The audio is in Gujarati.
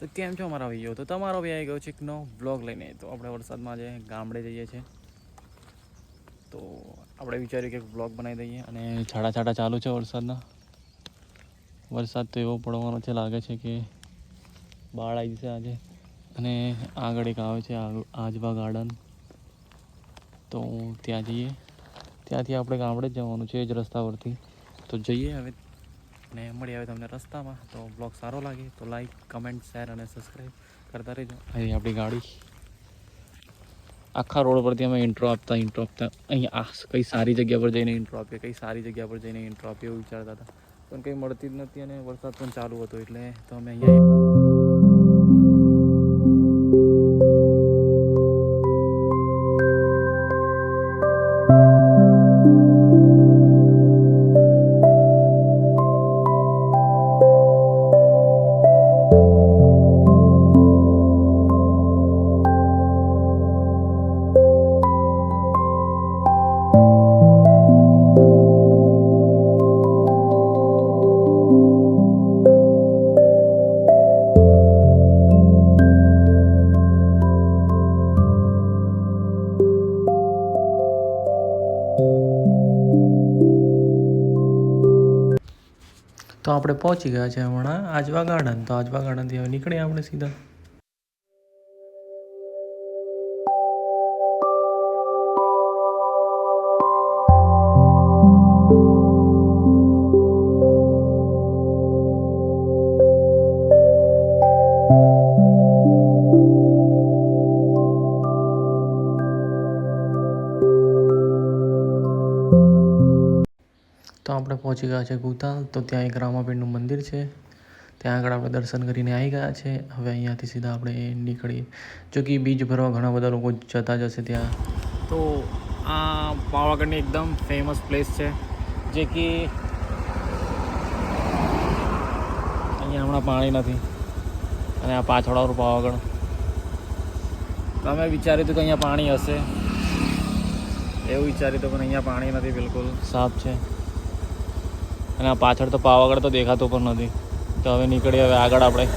તો કેમ છો અમારા ભાઈઓ? તો તમારો બી આવી ગયો છે એક નવો બ્લોગ લઈને. તો આપણે વરસાદમાં જે ગામડે જઈએ છીએ, તો આપણે વિચાર્યું કે બ્લોગ બનાવી દઈએ. અને છાડા ચાલુ છે વરસાદના. વરસાદ તો એવો પડવાનો છે, લાગે છે કે બાળ આવી જશે આજે. અને આગળ એક આવે છે આજવા ગાર્ડન, તો ત્યાં જઈએ. ત્યાંથી આપણે ગામડે જ જવાનું છે, એ જ રસ્તા પરથી. તો જઈએ હવે અને મળી આવે તમને રસ્તામાં. તો બ્લોગ સારો લાગે તો લાઈક, કમેન્ટ, શેર અને સબસ્ક્રાઈબ કરતા રહેજો. અહીં આપણી ગાડી આખા રોડ પરથી અમે ઇન્ટ્રો આપતા અહીંયા કઈ સારી જગ્યા પર જઈને ઇન્ટ્રો આપીએ, કઈ સારી જગ્યા પર જઈને ઇન્ટ્રો આપીએ એવું વિચારતા હતા, પણ કંઈ મળતી જ નથી. અને વરસાદ પણ ચાલુ હતો, એટલે તો અમે અહીંયા તો આપણે પહોંચી ગયા છે હમણાં આજવા ગાર્ડન. તો આજવા ગાર્ડનથી હવે નીકળીએ આપણે સીધા. તો આપણે પહોંચી ગયા છે ગુતાલ. તો ત્યાં એક રામાપીરનું મંદિર છે, ત્યાં આગળ આપણે દર્શન કરીને આવી ગયા છે. હવે અહીંયાથી સીધા આપણે નીકળીએ. જો કે બીજ ભરવા ઘણા બધા લોકો જતા જશે ત્યાં. તો આ પાવાગઢની એકદમ ફેમસ પ્લેસ છે, જે કે અહીંયા હમણાં પાણી નથી. અને આ પાછળવાળું પાવાગઢ. તમે વિચાર્યું હતું કે અહીંયા પાણી હશે, એવું વિચાર્યું હતું, પણ અહીંયા પાણી નથી, બિલકુલ સાફ છે. અને આ પાછળ તો પાવાગઢ તો દેખાતું પણ નથી. તો હવે નીકળીએ હવે આગળ આપણે.